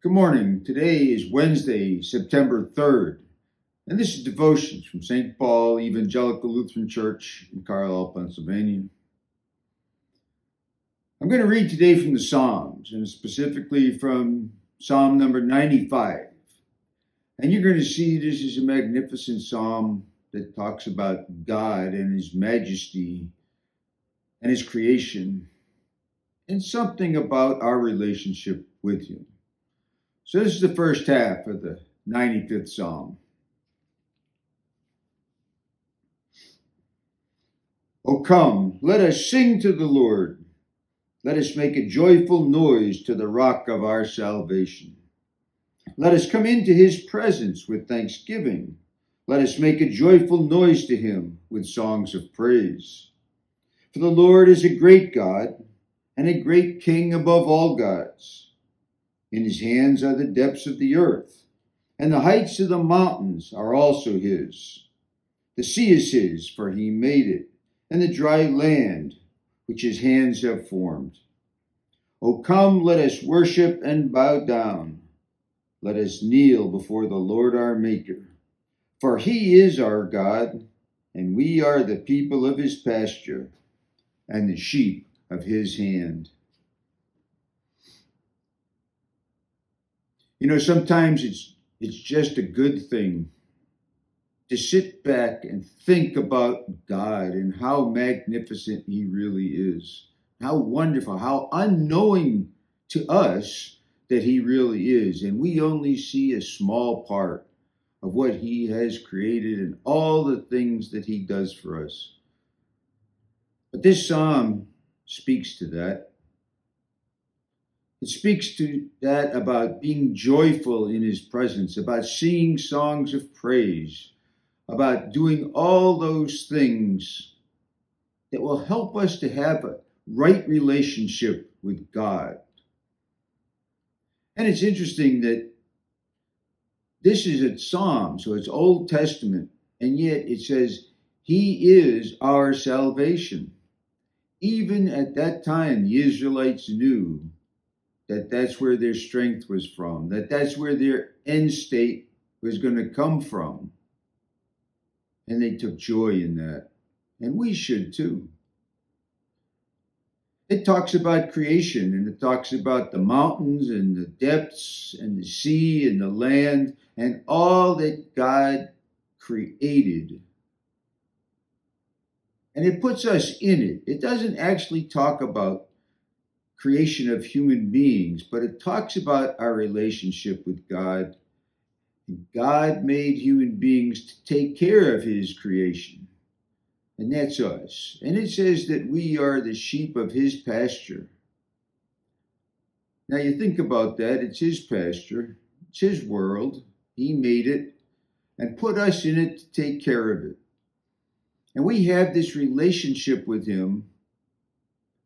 Good morning. Today is Wednesday, September 3rd, and this is Devotions from St. Paul Evangelical Lutheran Church in Carlisle, Pennsylvania. I'm going to read today from the Psalms, and specifically from Psalm number 95. And you're going to see this is a magnificent psalm that talks about God and His majesty and His creation, and something about our relationship with Him. So this is the first half of the 95th Psalm. O come, let us sing to the Lord. Let us make a joyful noise to the rock of our salvation. Let us come into His presence with thanksgiving. Let us make a joyful noise to Him with songs of praise. For the Lord is a great God and a great King above all gods. In His hands are the depths of the earth, and the heights of the mountains are also His. The sea is His, for He made it, and the dry land, which His hands have formed. O come, let us worship and bow down. Let us kneel before the Lord our Maker. For He is our God, and we are the people of His pasture, and the sheep of His hand. You know, sometimes it's just a good thing to sit back and think about God and how magnificent He really is, how wonderful, how unknowing to us that He really is. And we only see a small part of what He has created and all the things that He does for us. But this psalm speaks to that. It speaks to that about being joyful in His presence, about singing songs of praise, about doing all those things that will help us to have a right relationship with God. And it's interesting that this is a psalm, so it's Old Testament, and yet it says, He is our salvation. Even at that time, the Israelites knew that that's where their strength was from, that that's where their end state was going to come from. And they took joy in that. And we should too. It talks about creation, and it talks about the mountains and the depths and the sea and the land and all that God created. And it puts us in it. It doesn't actually talk about creation of human beings, but it talks about our relationship with God. God made human beings to take care of His creation, and that's us. And it says that we are the sheep of His pasture. Now you think about that, it's His pasture, it's His world, He made it, and put us in it to take care of it. And we have this relationship with Him.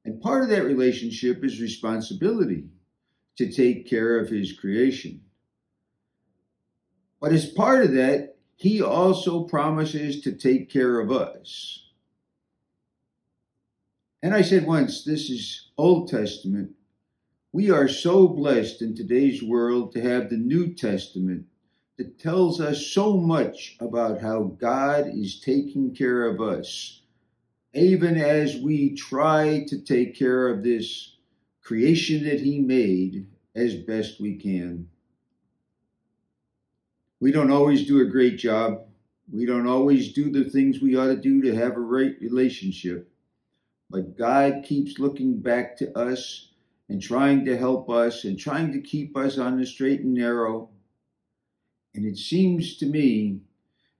And part of that relationship is responsibility to take care of His creation. But as part of that, He also promises to take care of us. And I said once, this is Old Testament. We are so blessed in today's world to have the New Testament that tells us so much about how God is taking care of us, even as we try to take care of this creation that He made as best we can. We don't always do a great job. We don't always do the things we ought to do to have a right relationship. But God keeps looking back to us and trying to help us and trying to keep us on the straight and narrow. And it seems to me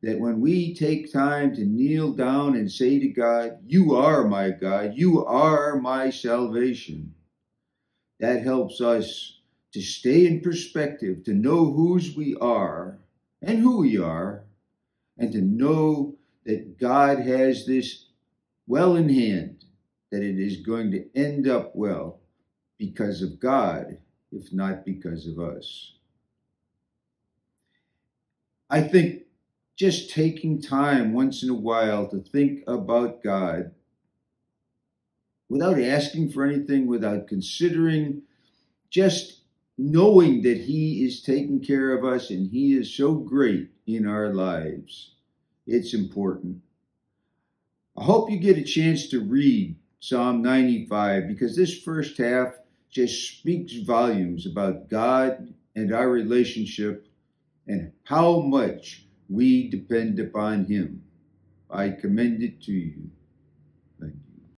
that when we take time to kneel down and say to God, You are my God, You are my salvation, that helps us to stay in perspective, to know whose we are and who we are, and to know that God has this well in hand, that it is going to end up well because of God, if not because of us. I think just taking time once in a while to think about God without asking for anything, without considering, just knowing that He is taking care of us and He is so great in our lives. It's important. I hope you get a chance to read Psalm 95 because this first half just speaks volumes about God and our relationship and how much we depend upon Him. I commend it to you. Thank you.